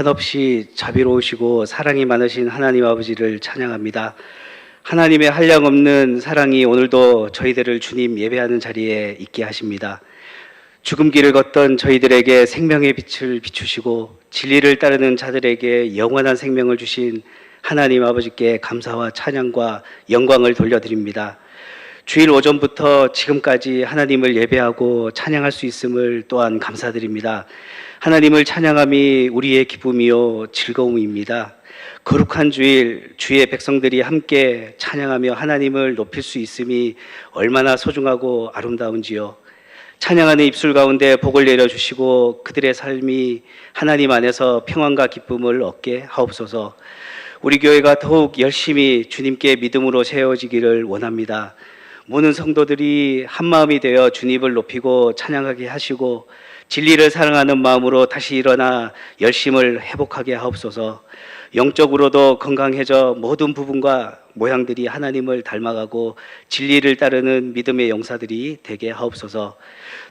한없이 자비로우시고 사랑이 많으신 하나님 아버지를 찬양합니다. 하나님의 한량없는 사랑이 오늘도 저희들을 주님 예배하는 자리에 있게 하십니다. 죽음 길을 걷던 저희들에게 생명의 빛을 비추시고 진리를 따르는 자들에게 영원한 생명을 주신 하나님 아버지께 감사와 찬양과 영광을 돌려드립니다. 주일 오전부터 지금까지 하나님을 예배하고 찬양할 수 있음을 또한 감사드립니다. 하나님을 찬양함이 우리의 기쁨이요 즐거움입니다. 거룩한 주일, 주의 백성들이 함께 찬양하며 하나님을 높일 수 있음이 얼마나 소중하고 아름다운지요. 찬양하는 입술 가운데 복을 내려주시고 그들의 삶이 하나님 안에서 평안과 기쁨을 얻게 하옵소서. 우리 교회가 더욱 열심히 주님께 믿음으로 세워지기를 원합니다. 모든 성도들이 한마음이 되어 주님을 높이고 찬양하게 하시고 진리를 사랑하는 마음으로 다시 일어나 열심을 회복하게 하옵소서. 영적으로도 건강해져 모든 부분과 모양들이 하나님을 닮아가고 진리를 따르는 믿음의 용사들이 되게 하옵소서.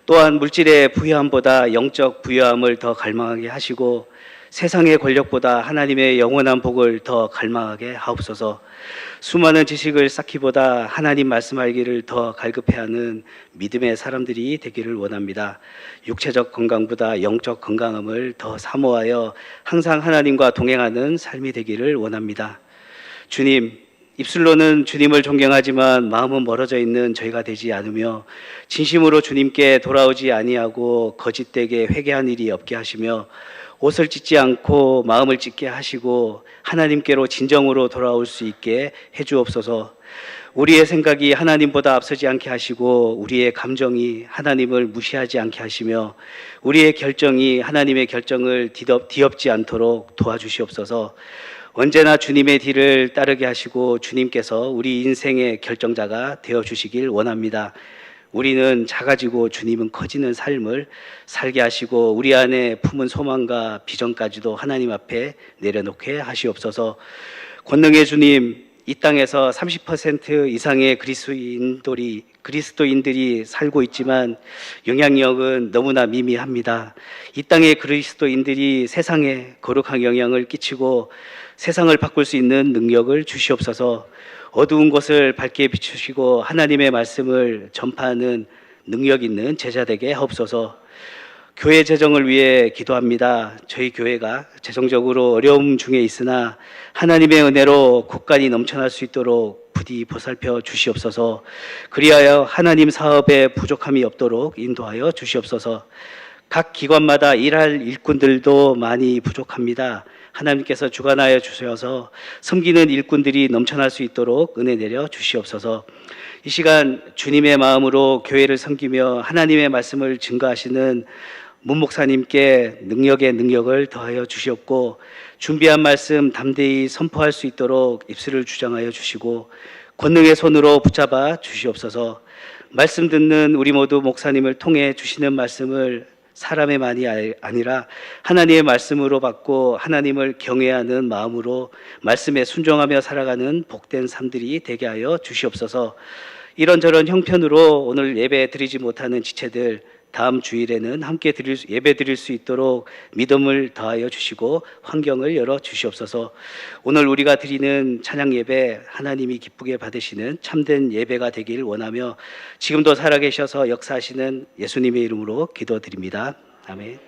또한 물질의 부유함보다 영적 부유함을 더 갈망하게 하시고 세상의 권력보다 하나님의 영원한 복을 더 갈망하게 하옵소서. 수많은 지식을 쌓기보다 하나님 말씀 알기를 더 갈급해하는 믿음의 사람들이 되기를 원합니다. 육체적 건강보다 영적 건강함을 더 사모하여 항상 하나님과 동행하는 삶이 되기를 원합니다. 주님, 입술로는 주님을 존경하지만 마음은 멀어져 있는 저희가 되지 않으며 진심으로 주님께 돌아오지 아니하고 거짓되게 회개한 일이 없게 하시며 옷을 찢지 않고 마음을 찢게 하시고 하나님께로 진정으로 돌아올 수 있게 해주옵소서. 우리의 생각이 하나님보다 앞서지 않게 하시고 우리의 감정이 하나님을 무시하지 않게 하시며 우리의 결정이 하나님의 결정을 뒤엎지 않도록 도와주시옵소서. 언제나 주님의 뒤를 따르게 하시고 주님께서 우리 인생의 결정자가 되어주시길 원합니다. 우리는 작아지고 주님은 커지는 삶을 살게 하시고 우리 안에 품은 소망과 비전까지도 하나님 앞에 내려놓게 하시옵소서. 권능의 주님, 이 땅에서 30% 이상의 그리스도인들이 살고 있지만 영향력은 너무나 미미합니다. 이 땅의 그리스도인들이 세상에 거룩한 영향을 끼치고 세상을 바꿀 수 있는 능력을 주시옵소서. 어두운 곳을 밝게 비추시고 하나님의 말씀을 전파하는 능력 있는 제자 되게 하옵소서. 교회 재정을 위해 기도합니다. 저희 교회가 재정적으로 어려움 중에 있으나 하나님의 은혜로 곳간이 넘쳐날 수 있도록 부디 보살펴 주시옵소서. 그리하여 하나님 사업에 부족함이 없도록 인도하여 주시옵소서. 각 기관마다 일할 일꾼들도 많이 부족합니다. 하나님께서 주관하여 주셔서 섬기는 일꾼들이 넘쳐날 수 있도록 은혜 내려 주시옵소서. 이 시간 주님의 마음으로 교회를 섬기며 하나님의 말씀을 증거하시는 문 목사님께 능력의 능력을 더하여 주시옵고 준비한 말씀 담대히 선포할 수 있도록 입술을 주장하여 주시고 권능의 손으로 붙잡아 주시옵소서. 말씀 듣는 우리 모두 목사님을 통해 주시는 말씀을 사람의 말이 아니라 하나님의 말씀으로 받고 하나님을 경외하는 마음으로 말씀에 순종하며 살아가는 복된 삶들이 되게 하여 주시옵소서. 이런저런 형편으로 오늘 예배 드리지 못하는 지체들 다음 주일에는 함께 예배 드릴 수 있도록 믿음을 더하여 주시고 환경을 열어 주시옵소서. 오늘 우리가 드리는 찬양 예배 하나님이 기쁘게 받으시는 참된 예배가 되길 원하며 지금도 살아계셔서 역사하시는 예수님의 이름으로 기도드립니다. 아멘.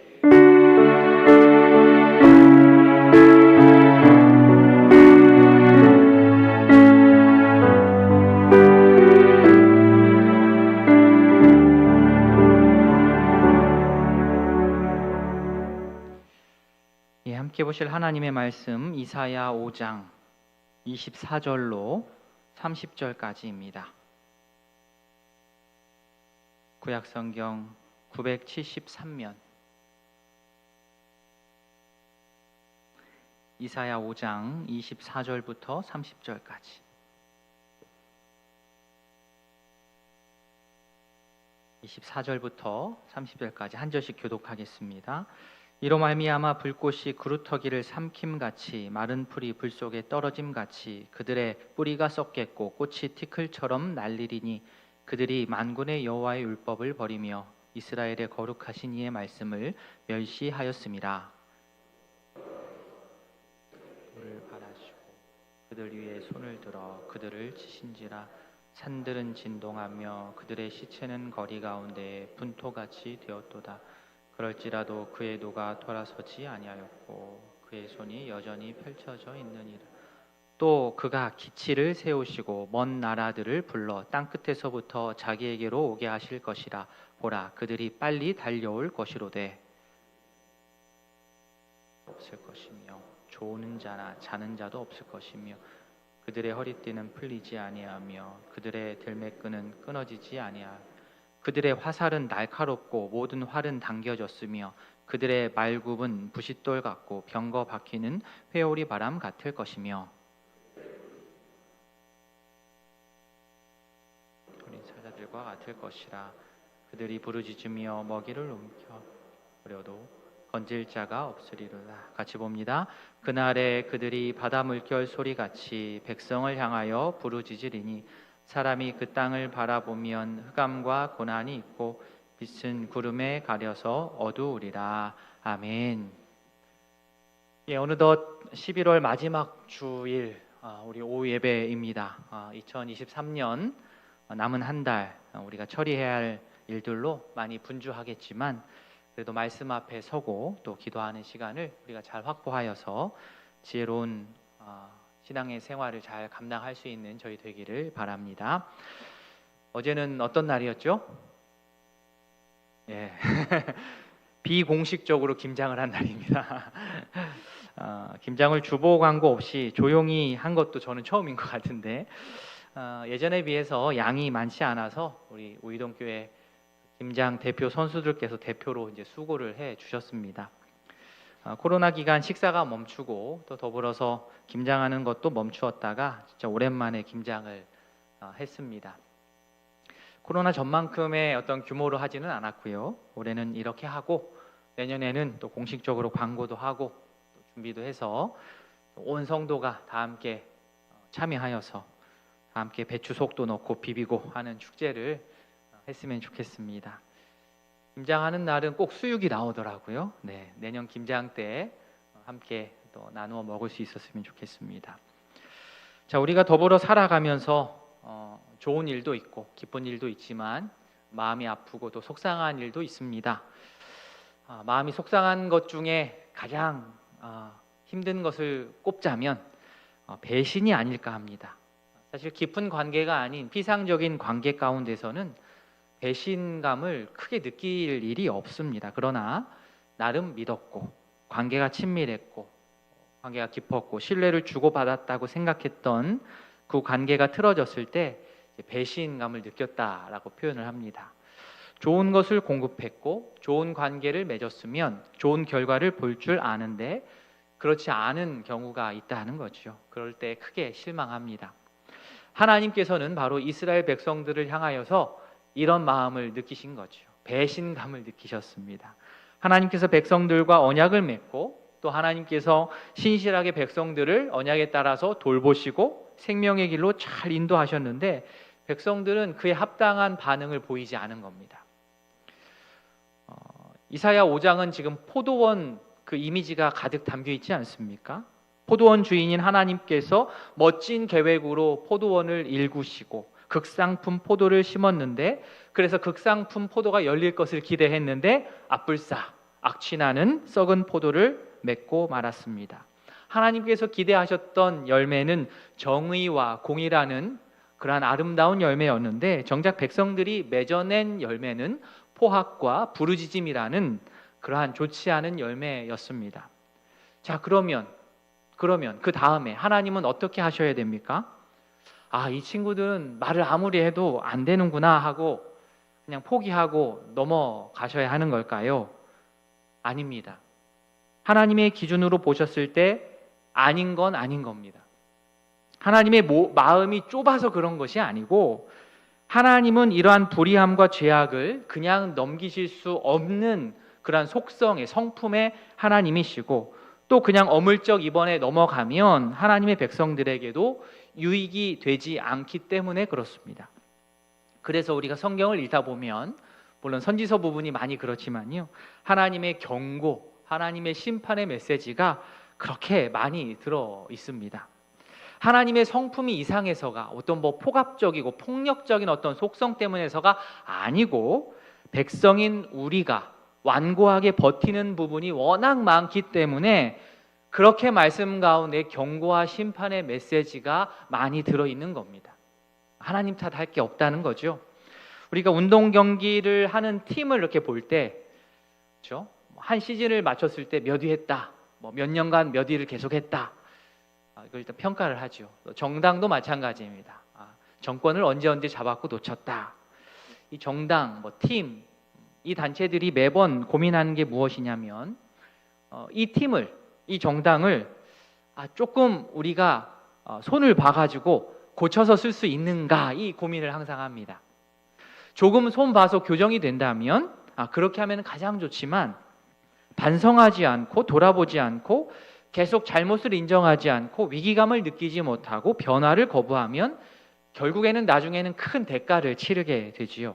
함께 보실 하나님의 말씀 이사야 5장 24절로 30절까지입니다. 구약성경 973면 이사야 5장 24절부터 30절까지. (24절부터) (30절까지) 한 절씩 교독하겠습니다. 이로 말미암아 불꽃이 그루터기를 삼킴같이 마른 풀이 불 속에 떨어짐같이 그들의 뿌리가 썩겠고 꽃이 티끌처럼 날리리니 그들이 만군의 여호와의 율법을 버리며 이스라엘의 거룩하신 이의 말씀을 멸시하였음이라. 그들 위에 손을 들어 그들을 치신지라. 산들은 진동하며 그들의 시체는 거리 가운데 분토같이 되었도다. 그럴지라도 그의 노가 돌아서지 아니하였고 그의 손이 여전히 펼쳐져 있느니라. 또 그가 기치를 세우시고 먼 나라들을 불러 땅끝에서부터 자기에게로 오게 하실 것이라. 보라, 그들이 빨리 달려올 것이로되 없을 것이며 조는 자나 자는 자도 없을 것이며 그들의 허리띠는 풀리지 아니하며 그들의 들매끈은 끊어지지 아니하며 그들의 화살은 날카롭고 모든 활은 당겨졌으며 그들의 말굽은 부싯돌 같고 병거 바퀴는 회오리 바람 같을 것이며 어린 사자들과 같을 것이라. 그들이 부르짖으며 먹이를 옮겨 버려도 건질 자가 없으리로다. 같이 봅니다. 그날에 그들이 바다 물결 소리같이 백성을 향하여 부르짖으리니 사람이 그 땅을 바라보면 흑암과 고난이 있고 빛은 구름에 가려서 어두우리라. 아멘. 예, 어느덧 11월 마지막 주일 우리 오후 예배입니다. 2023년 남은 한 달 우리가 처리해야 할 일들로 많이 분주하겠지만 그래도 말씀 앞에 서고 또 기도하는 시간을 우리가 잘 확보하여서 지혜로운 신앙의 생활을 잘 감당할 수 있는 저희 되기를 바랍니다. 어제는 어떤 날이었죠? 예, 비공식적으로 김장을 한 날입니다. 김장을 주보 광고 없이 조용히 한 것도 저는 처음인 것 같은데 예전에 비해서 양이 많지 않아서 우리 우이동교회 김장 대표 선수들께서 대표로 이제 수고를 해 주셨습니다. 코로나 기간 식사가 멈추고 또 더불어서 김장하는 것도 멈추었다가 진짜 오랜만에 김장을 했습니다. 코로나 전만큼의 어떤 규모로 하지는 않았고요. 올해는 이렇게 하고 내년에는 또 공식적으로 광고도 하고 또 준비도 해서 온 성도가 다 함께 참여하여서 다 함께 배추속도 넣고 비비고 하는 축제를 했으면 좋겠습니다. 김장하는 날은 꼭 수육이 나오더라고요. 네, 내년 김장 때 함께 또 나누어 먹을 수 있었으면 좋겠습니다. 자, 우리가 더불어 살아가면서 좋은 일도 있고 기쁜 일도 있지만 마음이 아프고 또 속상한 일도 있습니다. 마음이 속상한 것 중에 가장 힘든 것을 꼽자면 배신이 아닐까 합니다. 사실 깊은 관계가 아닌 피상적인 관계 가운데서는 배신감을 크게 느낄 일이 없습니다. 그러나 나름 믿었고 관계가 친밀했고 관계가 깊었고 신뢰를 주고받았다고 생각했던 그 관계가 틀어졌을 때 배신감을 느꼈다라고 표현을 합니다. 좋은 것을 공급했고 좋은 관계를 맺었으면 좋은 결과를 볼 줄 아는데 그렇지 않은 경우가 있다는 거죠. 그럴 때 크게 실망합니다. 하나님께서는 바로 이스라엘 백성들을 향하여서 이런 마음을 느끼신 거죠. 배신감을 느끼셨습니다. 하나님께서 백성들과 언약을 맺고 또 하나님께서 신실하게 백성들을 언약에 따라서 돌보시고 생명의 길로 잘 인도하셨는데 백성들은 그에 합당한 반응을 보이지 않은 겁니다. 이사야 5장은 지금 포도원 그 이미지가 가득 담겨 있지 않습니까? 포도원 주인인 하나님께서 멋진 계획으로 포도원을 일구시고 극상품 포도를 심었는데 그래서 극상품 포도가 열릴 것을 기대했는데 앞불싸 악취나는 썩은 포도를 맺고 말았습니다. 하나님께서 기대하셨던 열매는 정의와 공의라는 그러한 아름다운 열매였는데 정작 백성들이 맺어낸 열매는 포악과 부르짖음이라는 그러한 좋지 않은 열매였습니다. 자, 그러면 그 다음에 하나님은 어떻게 하셔야 됩니까? 이 친구들은 말을 아무리 해도 안 되는구나 하고 그냥 포기하고 넘어가셔야 하는 걸까요? 아닙니다. 하나님의 기준으로 보셨을 때 아닌 건 아닌 겁니다. 하나님의 마음이 좁아서 그런 것이 아니고 하나님은 이러한 불의함과 죄악을 그냥 넘기실 수 없는 그러한 속성의 성품의 하나님이시고 또 그냥 어물쩍 이번에 넘어가면 하나님의 백성들에게도 유익이 되지 않기 때문에 그렇습니다. 그래서 우리가 성경을 읽다 보면 물론 선지서 부분이 많이 그렇지만요. 하나님의 경고, 하나님의 심판의 메시지가 그렇게 많이 들어 있습니다. 하나님의 성품이 이상해서가 어떤 포갑적이고 폭력적인 어떤 속성 때문에서가 아니고 백성인 우리가 완고하게 버티는 부분이 워낙 많기 때문에 그렇게 말씀 가운데 경고와 심판의 메시지가 많이 들어있는 겁니다. 하나님 탓할 게 없다는 거죠. 우리가 운동 경기를 하는 팀을 이렇게 볼 때, 그렇죠? 한 시즌을 마쳤을 때 몇 위 했다, 몇 년간 몇 위를 계속했다, 이걸 일단 평가를 하죠. 정당도 마찬가지입니다. 정권을 언제 잡았고 놓쳤다. 이 정당, 팀, 이 단체들이 매번 고민하는 게 무엇이냐면 이 팀을, 이 정당을 조금 우리가 손을 봐가지고 고쳐서 쓸 수 있는가, 이 고민을 항상 합니다. 조금 손 봐서 교정이 된다면 그렇게 하면 가장 좋지만 반성하지 않고 돌아보지 않고 계속 잘못을 인정하지 않고 위기감을 느끼지 못하고 변화를 거부하면 결국에는 나중에는 큰 대가를 치르게 되지요.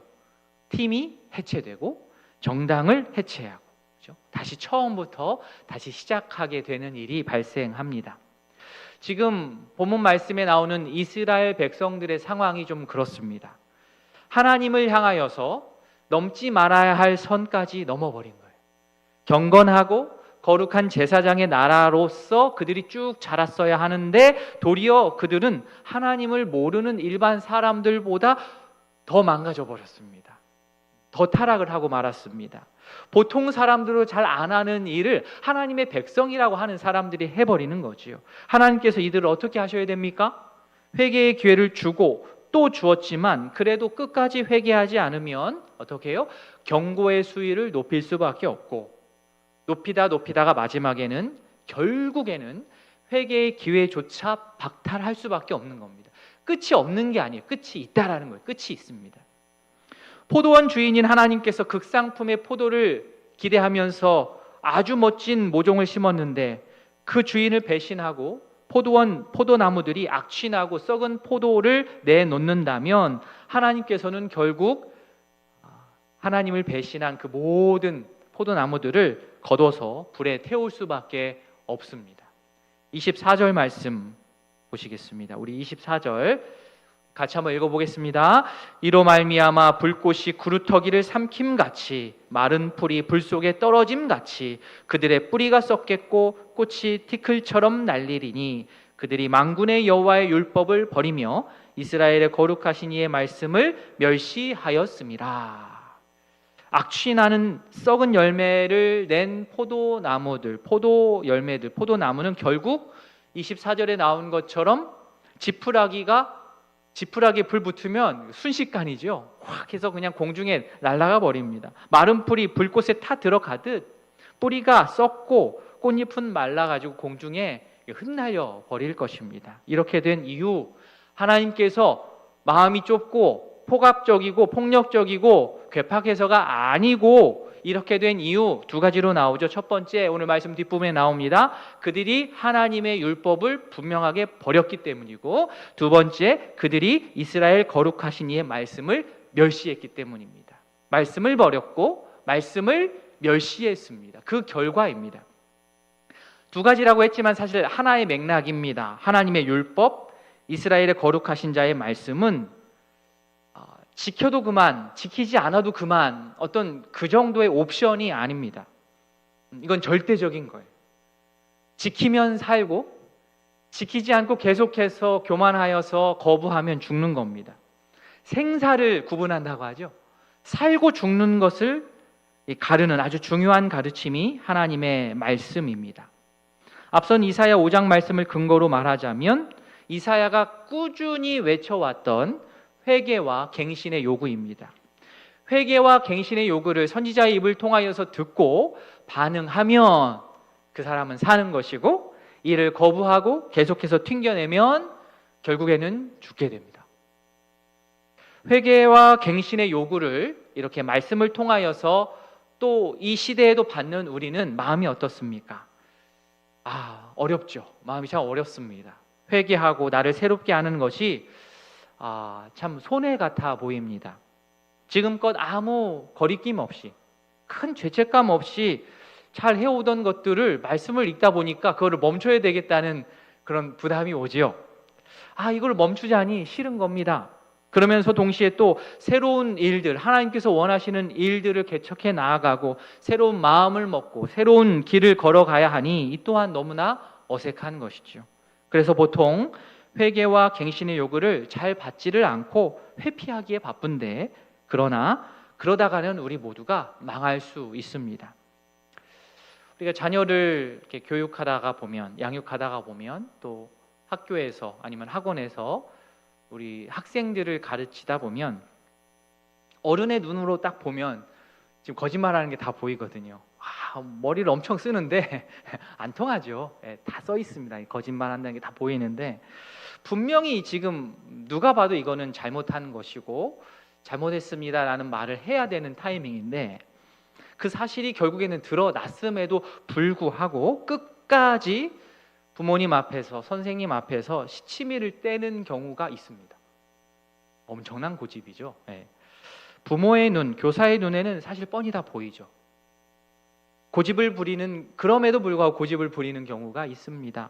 팀이 해체되고 정당을 해체하고, 그렇죠? 다시 처음부터 다시 시작하게 되는 일이 발생합니다. 지금 본문 말씀에 나오는 이스라엘 백성들의 상황이 좀 그렇습니다. 하나님을 향하여서 넘지 말아야 할 선까지 넘어버린 거예요. 경건하고 거룩한 제사장의 나라로서 그들이 쭉 자랐어야 하는데 도리어 그들은 하나님을 모르는 일반 사람들보다 더 망가져 버렸습니다. 더 타락을 하고 말았습니다. 보통 사람들로 잘 안 하는 일을 하나님의 백성이라고 하는 사람들이 해버리는 거지요. 하나님께서 이들을 어떻게 하셔야 됩니까? 회개의 기회를 주고 또 주었지만 그래도 끝까지 회개하지 않으면 어떻게 해요? 경고의 수위를 높일 수밖에 없고, 높이다가 마지막에는 결국에는 회개의 기회조차 박탈할 수밖에 없는 겁니다. 끝이 없는 게 아니에요. 끝이 있다라는 거예요. 끝이 있습니다. 포도원 주인인 하나님께서 극상품의 포도를 기대하면서 아주 멋진 모종을 심었는데 그 주인을 배신하고 포도나무들이 악취나고 썩은 포도를 내놓는다면 하나님께서는 결국 하나님을 배신한 그 모든 포도나무들을 걷어서 불에 태울 수밖에 없습니다. 24절 말씀 보시겠습니다. 우리 24절 같이 한번 읽어보겠습니다. 이로 말미암아 불꽃이 구루터기를 삼킴같이 마른 풀이 불 속에 떨어짐같이 그들의 뿌리가 썩겠고 꽃이 티끌처럼 날리리니 그들이 만군의 여호와의 율법을 버리며 이스라엘의 거룩하신 이의 말씀을 멸시하였음이라. 악취나는 썩은 열매를 낸 포도나무는 결국 24절에 나온 것처럼 지푸라기에 불 붙으면 순식간이죠. 확 해서 그냥 공중에 날아가 버립니다. 마른 풀이 불꽃에 타 들어가듯 뿌리가 썩고 꽃잎은 말라가지고 공중에 흩날려 버릴 것입니다. 이렇게 된 이유, 하나님께서 마음이 좁고 포갑적이고 폭력적이고 괴팍해서가 아니고 이렇게 된 이유 두 가지로 나오죠. 첫 번째, 오늘 말씀 뒷부분에 나옵니다. 그들이 하나님의 율법을 분명하게 버렸기 때문이고, 두 번째, 그들이 이스라엘 거룩하신 이의 말씀을 멸시했기 때문입니다. 말씀을 버렸고 말씀을 멸시했습니다. 그 결과입니다. 두 가지라고 했지만 사실 하나의 맥락입니다. 하나님의 율법, 이스라엘의 거룩하신 자의 말씀은 지켜도 그만, 지키지 않아도 그만, 어떤 그 정도의 옵션이 아닙니다. 이건 절대적인 거예요. 지키면 살고, 지키지 않고 계속해서 교만하여서 거부하면 죽는 겁니다. 생사를 구분한다고 하죠. 살고 죽는 것을 가르는 아주 중요한 가르침이 하나님의 말씀입니다. 앞선 이사야 5장 말씀을 근거로 말하자면 이사야가 꾸준히 외쳐왔던 회개와 갱신의 요구입니다. 회개와 갱신의 요구를 선지자의 입을 통하여서 듣고 반응하면 그 사람은 사는 것이고, 이를 거부하고 계속해서 튕겨내면 결국에는 죽게 됩니다. 회개와 갱신의 요구를 이렇게 말씀을 통하여서 또 이 시대에도 받는 우리는 마음이 어떻습니까? 어렵죠. 마음이 참 어렵습니다. 회개하고 나를 새롭게 하는 것이 참 손해 같아 보입니다. 지금껏 아무 거리낌 없이, 큰 죄책감 없이 잘 해오던 것들을 말씀을 읽다 보니까 그거를 멈춰야 되겠다는 그런 부담이 오지요. 이걸 멈추자니 싫은 겁니다. 그러면서 동시에 또 새로운 일들, 하나님께서 원하시는 일들을 개척해 나아가고 새로운 마음을 먹고 새로운 길을 걸어가야 하니 이 또한 너무나 어색한 것이죠. 그래서 보통 회개와 갱신의 요구를 잘 받지를 않고 회피하기에 바쁜데, 그러나 그러다가는 우리 모두가 망할 수 있습니다. 우리가 자녀를 이렇게 교육하다가 보면, 양육하다가 보면, 또 학교에서 아니면 학원에서 우리 학생들을 가르치다 보면 어른의 눈으로 딱 보면 지금 거짓말하는 게 다 보이거든요. 머리를 엄청 쓰는데 안 통하죠. 다 써 있습니다. 거짓말한다는 게 다 보이는데, 분명히 지금 누가 봐도 이거는 잘못한 것이고 잘못했습니다라는 말을 해야 되는 타이밍인데, 그 사실이 결국에는 드러났음에도 불구하고 끝까지 부모님 앞에서, 선생님 앞에서 시치미를 떼는 경우가 있습니다. 엄청난 고집이죠. 부모의 눈, 교사의 눈에는 사실 뻔히 다 보이죠. 그럼에도 불구하고 고집을 부리는 경우가 있습니다.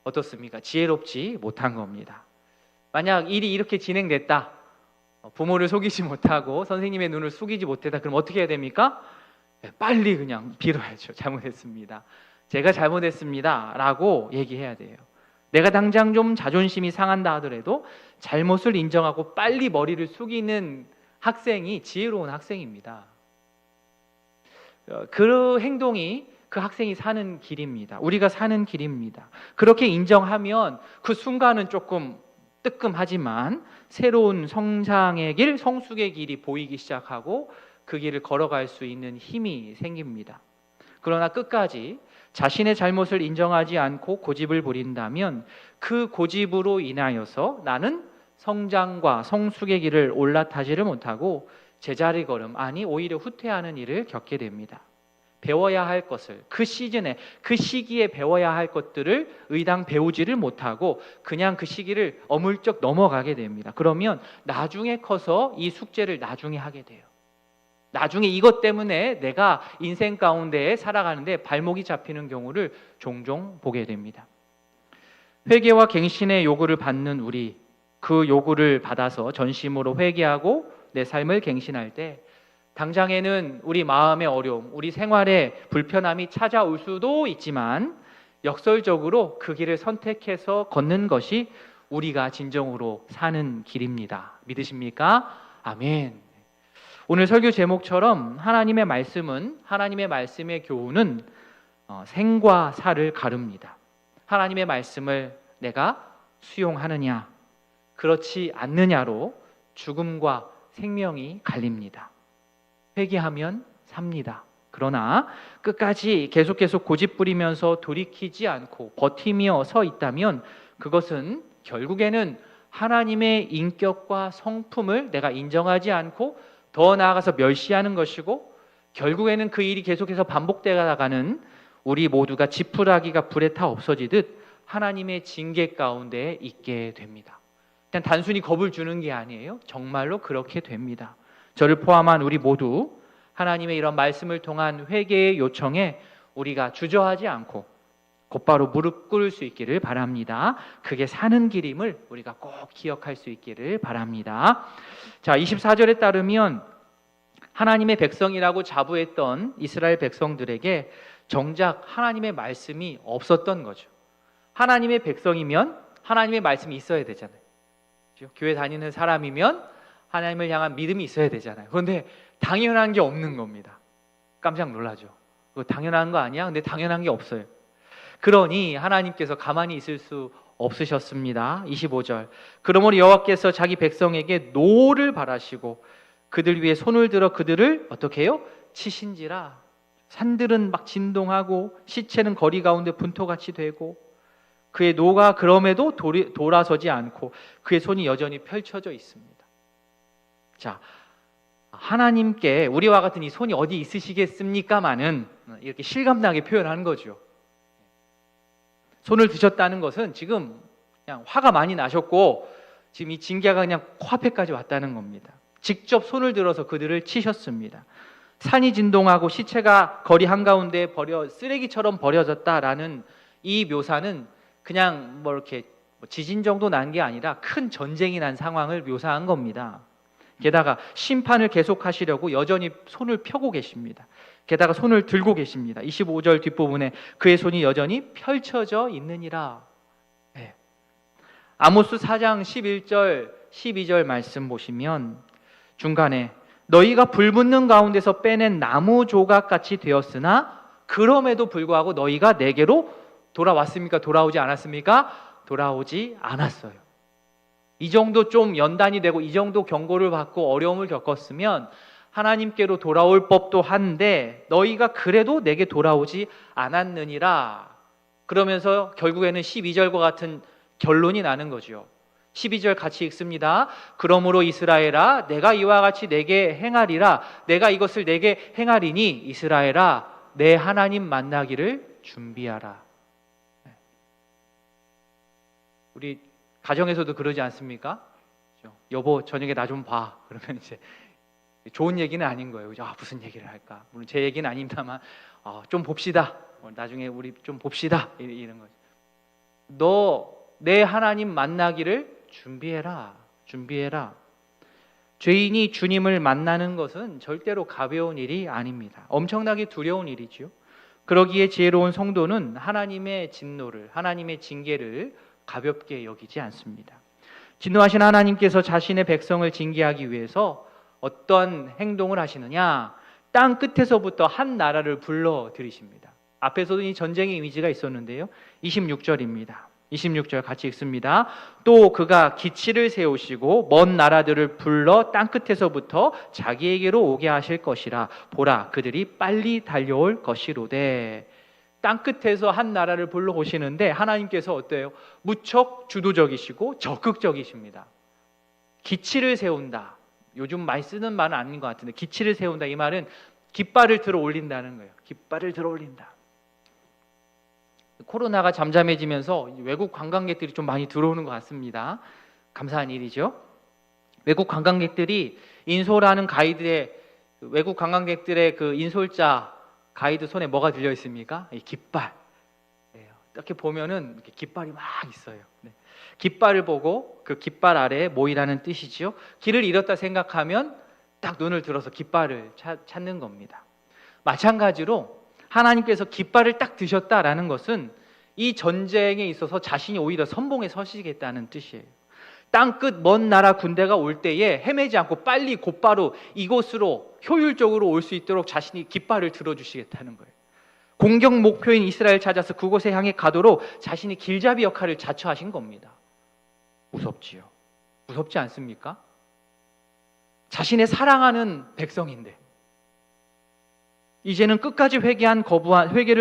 어떻습니까? 지혜롭지 못한 겁니다. 만약 일이 이렇게 진행됐다, 부모를 속이지 못하고 선생님의 눈을 속이지 못했다, 그럼 어떻게 해야 됩니까? 빨리 그냥 빌어야죠. 잘못했습니다, 제가 잘못했습니다 라고 얘기해야 돼요. 내가 당장 좀 자존심이 상한다 하더라도 잘못을 인정하고 빨리 머리를 숙이는 학생이 지혜로운 학생입니다. 그 행동이 그 학생이 사는 길입니다. 우리가 사는 길입니다. 그렇게 인정하면 그 순간은 조금 뜨끔하지만 새로운 성장의 길, 성숙의 길이 보이기 시작하고 그 길을 걸어갈 수 있는 힘이 생깁니다. 그러나 끝까지 자신의 잘못을 인정하지 않고 고집을 부린다면 그 고집으로 인하여서 나는 성장과 성숙의 길을 올라타지를 못하고 제자리 걸음, 아니 오히려 후퇴하는 일을 겪게 됩니다. 배워야 할 것을 그 시즌에, 그 시기에 배워야 할 것들을 의당 배우지를 못하고 그냥 그 시기를 어물쩍 넘어가게 됩니다. 그러면 나중에 커서 이 숙제를 나중에 하게 돼요. 나중에 이것 때문에 내가 인생 가운데 살아가는데 발목이 잡히는 경우를 종종 보게 됩니다. 회개와 갱신의 요구를 받는 우리, 그 요구를 받아서 전심으로 회개하고 내 삶을 갱신할 때 당장에는 우리 마음의 어려움, 우리 생활에 불편함이 찾아올 수도 있지만 역설적으로 그 길을 선택해서 걷는 것이 우리가 진정으로 사는 길입니다. 믿으십니까? 아멘. 오늘 설교 제목처럼 하나님의 말씀은, 하나님의 말씀의 교훈은 생과 사를 가릅니다. 하나님의 말씀을 내가 수용하느냐, 그렇지 않느냐로 죽음과 생명이 갈립니다. 회개하면 삽니다. 그러나 끝까지 계속 고집 부리면서 돌이키지 않고 버티며 서 있다면 그것은 결국에는 하나님의 인격과 성품을 내가 인정하지 않고 더 나아가서 멸시하는 것이고, 결국에는 그 일이 계속해서 반복되다가는 우리 모두가 지푸라기가 불에 타 없어지듯 하나님의 징계 가운데 있게 됩니다. 그냥 단순히 겁을 주는 게 아니에요. 정말로 그렇게 됩니다. 저를 포함한 우리 모두 하나님의 이런 말씀을 통한 회개의 요청에 우리가 주저하지 않고 곧바로 무릎 꿇을 수 있기를 바랍니다. 그게 사는 길임을 우리가 꼭 기억할 수 있기를 바랍니다. 자, 24절에 따르면 하나님의 백성이라고 자부했던 이스라엘 백성들에게 정작 하나님의 말씀이 없었던 거죠. 하나님의 백성이면 하나님의 말씀이 있어야 되잖아요. 교회 다니는 사람이면 하나님을 향한 믿음이 있어야 되잖아요. 그런데 당연한 게 없는 겁니다. 깜짝 놀라죠. 그거 당연한 거 아니야? 근데 당연한 게 없어요. 그러니 하나님께서 가만히 있을 수 없으셨습니다. 25절. 그러므로 여호와께서 자기 백성에게 노를 바라시고 그들 위에 손을 들어 그들을 어떻게 해요? 치신지라. 산들은 막 진동하고 시체는 거리 가운데 분토같이 되고 그의 노가 그럼에도 돌아서지 않고 그의 손이 여전히 펼쳐져 있습니다. 자, 하나님께 우리와 같은 이 손이 어디 있으시겠습니까마는 이렇게 실감나게 표현하는 거죠. 손을 드셨다는 것은 지금 그냥 화가 많이 나셨고 지금 이 징계가 그냥 코앞에까지 왔다는 겁니다. 직접 손을 들어서 그들을 치셨습니다. 산이 진동하고 시체가 거리 한가운데 쓰레기처럼 버려졌다라는 이 묘사는 그냥 뭐 이렇게 지진 정도 난 게 아니라 큰 전쟁이 난 상황을 묘사한 겁니다. 게다가 심판을 계속하시려고 여전히 손을 펴고 계십니다. 게다가 손을 들고 계십니다. 25절 뒷부분에 그의 손이 여전히 펼쳐져 있느니라. 네. 아모스 4장 11절 12절 말씀 보시면 중간에 너희가 불붙는 가운데서 빼낸 나무 조각같이 되었으나 그럼에도 불구하고 너희가 내게로 돌아왔습니까? 돌아오지 않았습니까? 돌아오지 않았어요. 이 정도 좀 연단이 되고 이 정도 경고를 받고 어려움을 겪었으면 하나님께로 돌아올 법도 한데 너희가 그래도 내게 돌아오지 않았느니라. 그러면서 결국에는 12절과 같은 결론이 나는 거죠. 12절 같이 읽습니다. 그러므로 이스라엘아 내가 이와 같이 내게 행하리라. 내가 이것을 내게 행하리니 이스라엘아 내 하나님 만나기를 준비하라. 우리 가정에서도 그러지 않습니까? 여보 저녁에 나 좀 봐. 그러면 이제 좋은 얘기는 아닌 거예요. 무슨 얘기를 할까? 물론 제 얘기는 아닙니다만 좀 봅시다. 나중에 우리 좀 봅시다. 이런 거죠. 너 내 하나님 만나기를 준비해라. 준비해라. 죄인이 주님을 만나는 것은 절대로 가벼운 일이 아닙니다. 엄청나게 두려운 일이죠. 그러기에 지혜로운 성도는 하나님의 진노를, 하나님의 징계를 가볍게 여기지 않습니다. 진노하신 하나님께서 자신의 백성을 징계하기 위해서 어떤 행동을 하시느냐? 땅 끝에서부터 한 나라를 불러 들이십니다. 앞에서도 이 전쟁의 이미지가 있었는데요. 26절입니다. 26절 같이 읽습니다. 또 그가 기치를 세우시고 먼 나라들을 불러 땅 끝에서부터 자기에게로 오게 하실 것이라. 보라 그들이 빨리 달려올 것이로되. 땅 끝에서 한 나라를 불러 오시는데 하나님께서 어때요? 무척 주도적이시고 적극적이십니다. 기치를 세운다. 요즘 많이 쓰는 말은 아닌 것 같은데 기치를 세운다 이 말은 깃발을 들어 올린다는 거예요. 깃발을 들어 올린다. 코로나가 잠잠해지면서 외국 관광객들이 좀 많이 들어오는 것 같습니다. 감사한 일이죠. 외국 관광객들이 인솔하는 가이드의 외국 관광객들의 그 인솔자 가이드 손에 뭐가 들려 있습니까? 이 깃발. 이렇게 보면은 이렇게 깃발이 막 있어요. 깃발을 보고 그 깃발 아래에 모이라는 뜻이지요. 길을 잃었다 생각하면 딱 눈을 들어서 깃발을 찾는 겁니다. 마찬가지로 하나님께서 깃발을 딱 드셨다라는 것은 이 전쟁에 있어서 자신이 오히려 선봉에 서시겠다는 뜻이에요. 땅끝 먼 나라 군대가 올 때에 헤매지 않고 빨리 곧바로 이곳으로 효율적으로 올 수 있도록 자신이 깃발을 들어주시겠다는 거예요. 공격 목표인 이스라엘 찾아서 그곳에 향해 가도록 자신이 길잡이 역할을 자처하신 겁니다. 무섭지요. 무섭지 않습니까? 자신의 사랑하는 백성인데 이제는 끝까지 회개를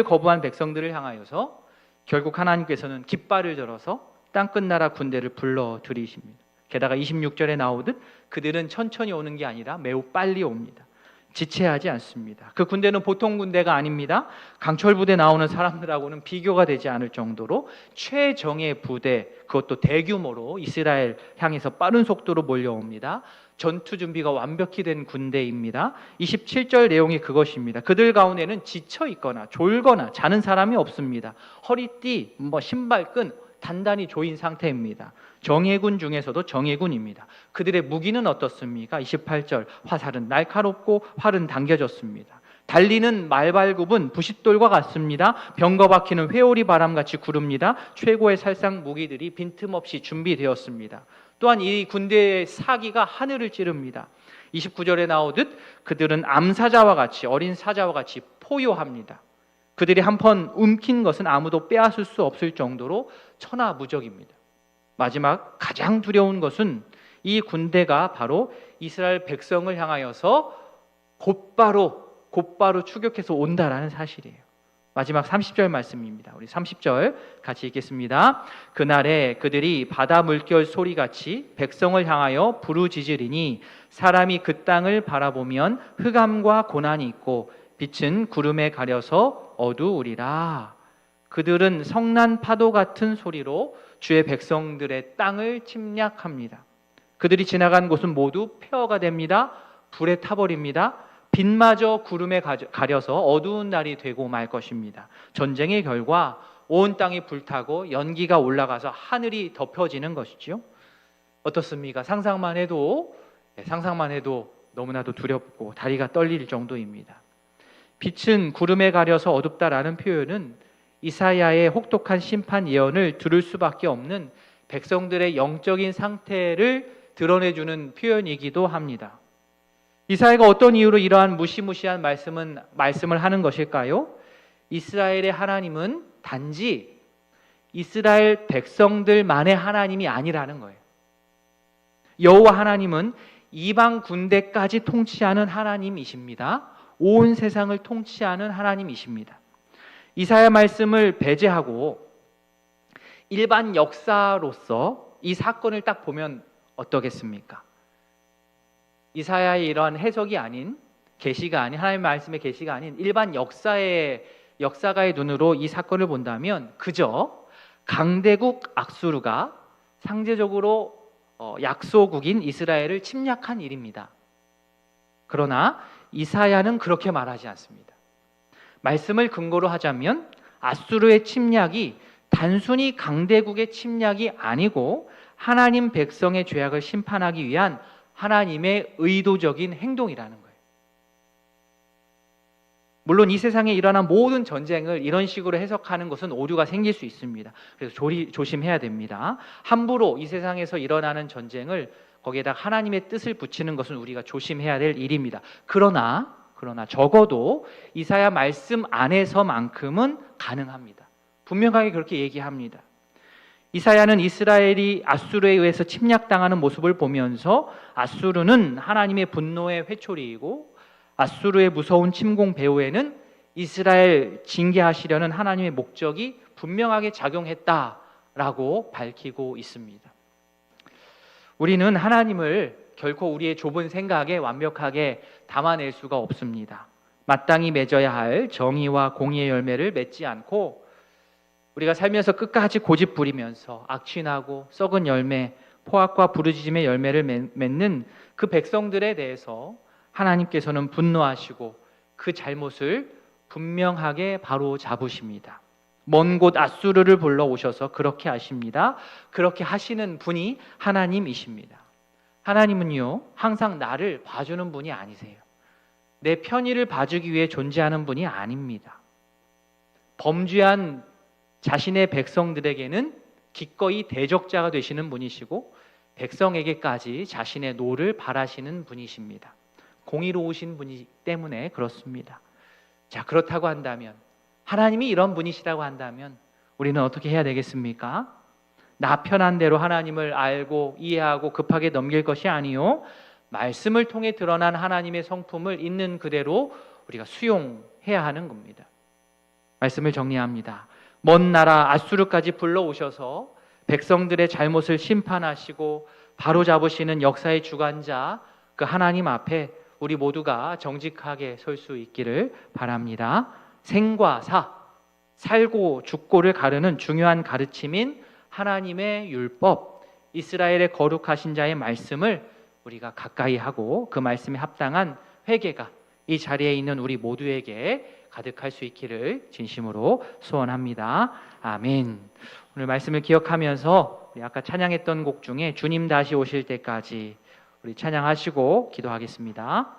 거부한 백성들을 향하여서 결국 하나님께서는 깃발을 들어서 땅끝 나라 군대를 불러 들이십니다. 게다가 26절에 나오듯 그들은 천천히 오는 게 아니라 매우 빨리 옵니다. 지체하지 않습니다. 그 군대는 보통 군대가 아닙니다. 강철 부대 나오는 사람들하고는 비교가 되지 않을 정도로 최정예 부대, 그것도 대규모로 이스라엘 향해서 빠른 속도로 몰려옵니다. 전투 준비가 완벽히 된 군대입니다. 27절 내용이 그것입니다. 그들 가운데는 지쳐 있거나 졸거나 자는 사람이 없습니다. 허리띠, 신발끈 단단히 조인 상태입니다. 정예군 중에서도 정예군입니다. 그들의 무기는 어떻습니까? 28절 화살은 날카롭고 활은 당겨졌습니다. 달리는 말발굽은 부싯돌과 같습니다. 병거 바퀴는 회오리 바람같이 구릅니다. 최고의 살상 무기들이 빈틈없이 준비되었습니다. 또한 이 군대의 사기가 하늘을 찌릅니다. 29절에 나오듯 그들은 암사자와 같이 어린 사자와 같이 포효합니다. 그들이 한번 움킨 것은 아무도 빼앗을 수 없을 정도로 천하무적입니다. 마지막 가장 두려운 것은 이 군대가 바로 이스라엘 백성을 향하여서 곧바로 추격해서 온다라는 사실이에요. 마지막 30절 말씀입니다. 우리 30절 같이 읽겠습니다. 그날에 그들이 바다 물결 소리같이 백성을 향하여 부르짖으리니 사람이 그 땅을 바라보면 흑암과 고난이 있고 빛은 구름에 가려서 어두우리라. 그들은 성난 파도 같은 소리로 주의 백성들의 땅을 침략합니다. 그들이 지나간 곳은 모두 폐허가 됩니다. 불에 타버립니다. 빛마저 구름에 가려서 어두운 날이 되고 말 것입니다. 전쟁의 결과 온 땅이 불타고 연기가 올라가서 하늘이 덮여지는 것이죠. 어떻습니까? 상상만 해도 너무나도 두렵고 다리가 떨릴 정도입니다. 빛은 구름에 가려서 어둡다라는 표현은 이사야의 혹독한 심판 예언을 들을 수밖에 없는 백성들의 영적인 상태를 드러내주는 표현이기도 합니다. 이사야가 어떤 이유로 이러한 무시무시한 말씀을 하는 것일까요? 이스라엘의 하나님은 단지 이스라엘 백성들만의 하나님이 아니라는 거예요. 여호와 하나님은 이방 군대까지 통치하는 하나님이십니다. 온 세상을 통치하는 하나님이십니다. 이사야 말씀을 배제하고 일반 역사로서 이 사건을 딱 보면 어떠겠습니까? 이사야의 이러한 해석이 아닌, 계시가 아닌, 하나님의 말씀의 계시가 아닌 일반 역사가의 눈으로 이 사건을 본다면 그저 강대국 앗수르가 상대적으로 약소국인 이스라엘을 침략한 일입니다. 그러나 이사야는 그렇게 말하지 않습니다. 말씀을 근거로 하자면 앗수르의 침략이 단순히 강대국의 침략이 아니고 하나님 백성의 죄악을 심판하기 위한 하나님의 의도적인 행동이라는 거예요. 물론 이 세상에 일어난 모든 전쟁을 이런 식으로 해석하는 것은 오류가 생길 수 있습니다. 그래서 조심해야 됩니다. 함부로 이 세상에서 일어나는 전쟁을 거기에다 하나님의 뜻을 붙이는 것은 우리가 조심해야 될 일입니다. 그러나 적어도 이사야 말씀 안에서만큼은 가능합니다. 분명하게 그렇게 얘기합니다. 이사야는 이스라엘이 앗수르에 의해서 침략당하는 모습을 보면서 앗수르는 하나님의 분노의 회초리이고 앗수르의 무서운 침공 배후에는 이스라엘 징계하시려는 하나님의 목적이 분명하게 작용했다라고 밝히고 있습니다. 우리는 하나님을 결코 우리의 좁은 생각에 완벽하게 담아낼 수가 없습니다. 마땅히 맺어야 할 정의와 공의의 열매를 맺지 않고 우리가 살면서 끝까지 고집 부리면서 악취나고 썩은 열매, 포악과 부르짖음의 열매를 맺는 그 백성들에 대해서 하나님께서는 분노하시고 그 잘못을 분명하게 바로 잡으십니다. 먼 곳 앗수르를 불러오셔서 그렇게 하십니다. 그렇게 하시는 분이 하나님이십니다. 하나님은요, 항상 나를 봐주는 분이 아니세요. 내 편의를 봐주기 위해 존재하는 분이 아닙니다. 범죄한 자신의 백성들에게는 기꺼이 대적자가 되시는 분이시고 백성에게까지 자신의 노를 바라시는 분이십니다. 공의로우신 분이기 때문에 그렇습니다. 자, 그렇다고 한다면 하나님이 이런 분이시라고 한다면 우리는 어떻게 해야 되겠습니까? 나 편한 대로 하나님을 알고 이해하고 급하게 넘길 것이 아니요, 말씀을 통해 드러난 하나님의 성품을 있는 그대로 우리가 수용해야 하는 겁니다. 말씀을 정리합니다. 먼 나라 앗수르까지 불러오셔서 백성들의 잘못을 심판하시고 바로잡으시는 역사의 주관자 그 하나님 앞에 우리 모두가 정직하게 설 수 있기를 바랍니다. 생과 사, 살고 죽고를 가르는 중요한 가르침인 하나님의 율법, 이스라엘의 거룩하신 자의 말씀을 우리가 가까이 하고 그 말씀에 합당한 회개가 이 자리에 있는 우리 모두에게 가득할 수 있기를 진심으로 소원합니다. 아멘. 오늘 말씀을 기억하면서 우리 아까 찬양했던 곡 중에 주님 다시 오실 때까지 우리 찬양하시고 기도하겠습니다.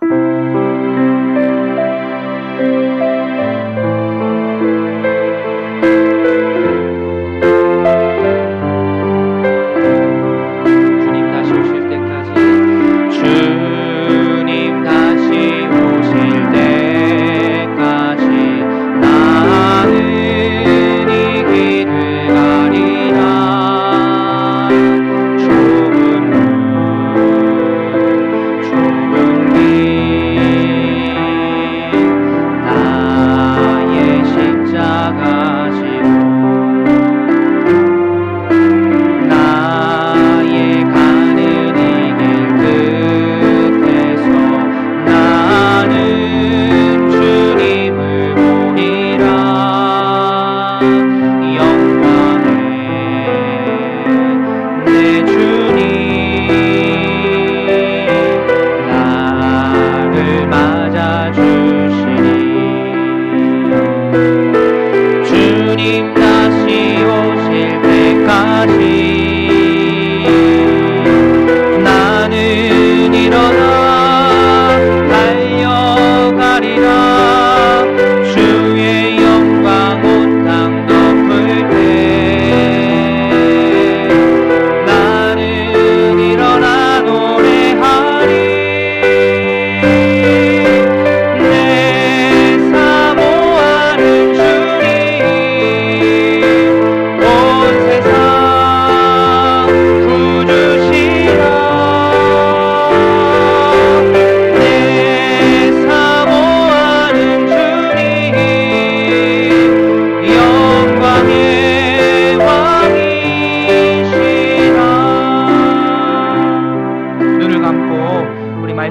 주님 다시 오실 때까지, 주님 다시 오실 때까지 나는 이 길을 가리라. 좁은 길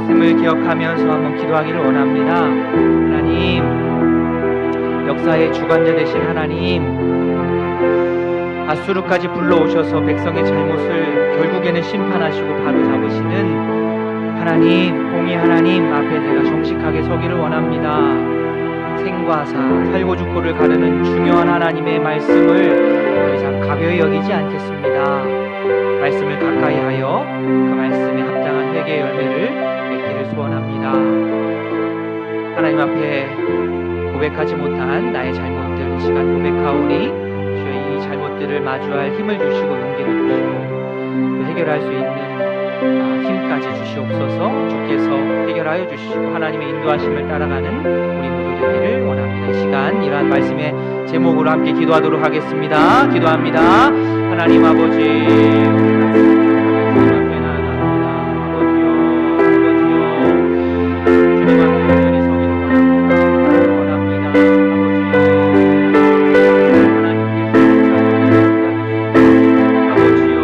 말씀을 기억하면서 한번 기도하기를 원합니다. 하나님, 역사의 주관자 되신 하나님, 아수르까지 불러오셔서 백성의 잘못을 결국에는 심판하시고 바로잡으시는 하나님, 공의 하나님 앞에 내가 정직하게 서기를 원합니다. 생과 사, 살고 죽고를 가르는 중요한 하나님의 말씀을 더 이상 가벼이 여기지 않겠습니다. 말씀을 가까이 하여 그 말씀에 합당한 회개의 열매를 맺기를 소원합니다. 하나님 앞에 고백하지 못한 나의 잘못들 이 시간 고백하오니 주의 이 잘못들을 마주할 힘을 주시고 용기를 주시고 또 해결할 수 있는 힘까지 주시옵소서. 주께서 해결하여 주시고 하나님의 인도하심을 따라가는 우리 모두 되기를 원합니다. 이 시간 이러한 말씀의 제목으로 함께 기도하도록 하겠습니다. 기도합니다. 하나님 아버지, 주님 앞에 나아갑니다. 아버지요, 주님 앞에 온전히 서기를 원합니다. 아버지요,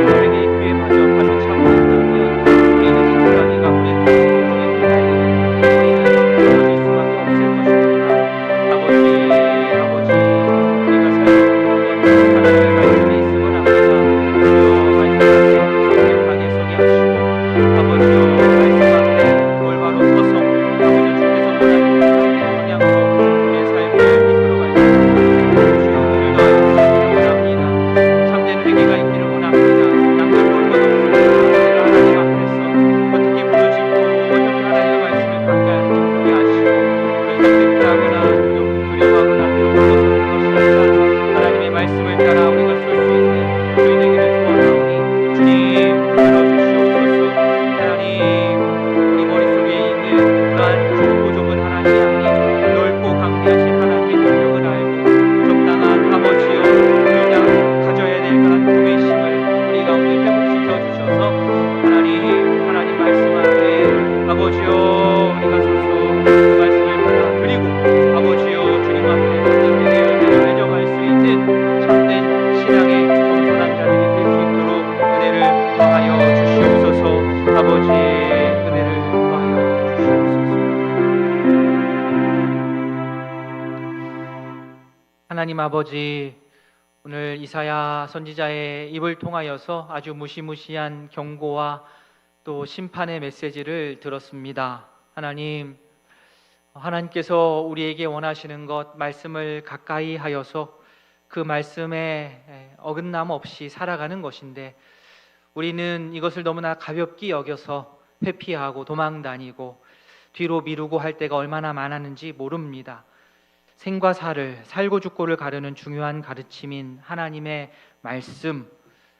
우리에게 귀에 빠져 발로 차고 있다면 우리는 이 고라니가 물에 우리는 떨어질 수밖에 없을 것입니다. 아버지, 우리가 살고 있는 것 하나님의 말씀이 있음을 압니다. 주여, 말씀 앞에 정직하게 서게 하시고 아버지요, 말씀 앞에 올바로 서서 아버지 주께서 원하는 방향으로 우리의 삶을 이끌어갈 수 있도록 주여 은혜를 더하여 주시기를 원합니다. 참된 회개가 있기를 원합니다. 남들 볼 것 없을 때 내가 하나님 앞에서 어떻게 부르짖고 어떻게 하나님의 말씀을 가까이 하게 하시고 더 이상 대피하거나 두려워하거나 들어서는 것이 아니라 하나님의 말씀을 따라 우리가 설 수 있는 저희 되기를 소원하오니 주님 들어주시옵소서. 하나님, 우리 머릿속에 있는 그러한 부족은 하나님이 아닌 넓고 강대하신 하나님의 능력을 알고 적당한 아버지여 그냥 가져야 될 그런 교회심을 우리 가운데 회복시켜 주셔서 하나님 말씀 앞에 아버지여 우리가 서서 그 말씀을 받아 그리고 아버지여 주님 앞에 참된 회개의 열매를 맺어갈 수 있는 참된 신앙의 겸손한 자들이 될 수 있도록 은혜를 더하여 주시옵소서. 아버지, 은혜를 더하여 주시옵소서. 하나님 아버지, 오늘 이사야 선지자의 입을 통하여서 아주 무시무시한 경고와 또 심판의 메시지를 들었습니다. 하나님께서 우리에게 원하시는 것, 말씀을 가까이 하여서 그 말씀에 어긋남 없이 살아가는 것인데 우리는 이것을 너무나 가볍게 여겨서 회피하고 도망다니고 뒤로 미루고 할 때가 얼마나 많았는지 모릅니다. 생과 사를, 살고 죽고를 가르는 중요한 가르침인 하나님의 말씀,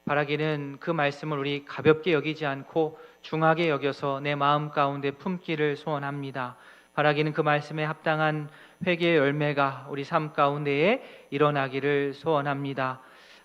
바라기는 그 말씀을 우리 가볍게 여기지 않고 중하게 여겨서 내 마음 가운데 품기를 소원합니다. 바라기는 그 말씀에 합당한 회개의 열매가 우리 삶 가운데에 일어나기를 소원합니다.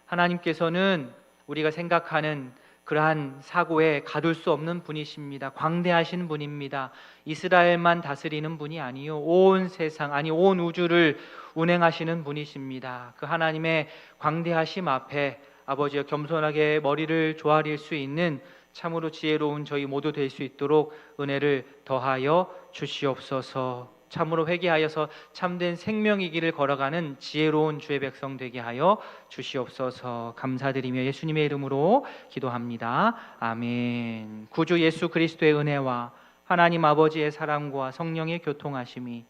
하나님께서는 우리가 생각하는 그러한 사고에 가둘 수 없는 분이십니다. 광대하신 분입니다. 이스라엘만 다스리는 분이 아니요 온 세상, 아니 온 우주를 운행하시는 분이십니다. 그 하나님의 광대하심 앞에 아버지여 겸손하게 머리를 조아릴 수 있는 참으로 지혜로운 저희 모두 될 수 있도록 은혜를 더하여 주시옵소서. 참으로 회개하여서 참된 생명이기를 걸어가는 지혜로운 주의 백성 되게 하여 주시옵소서. 감사드리며 예수님의 이름으로 기도합니다. 아멘. 구주 예수 그리스도의 은혜와 하나님 아버지의 사랑과 성령의 교통하심이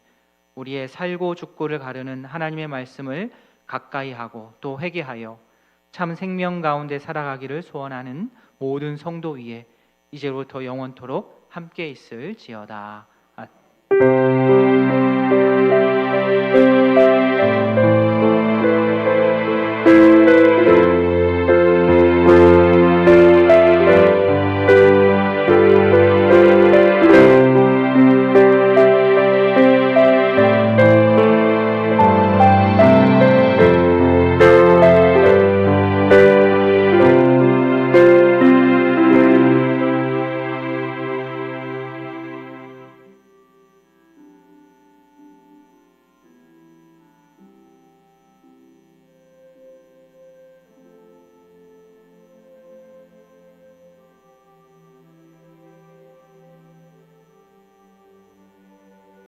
우리의 살고 죽고를 가르는 하나님의 말씀을 가까이 하고 또 회개하여 참 생명 가운데 살아가기를 소원하는 모든 성도 위에 이제로부터 영원토록 함께 있을지어다.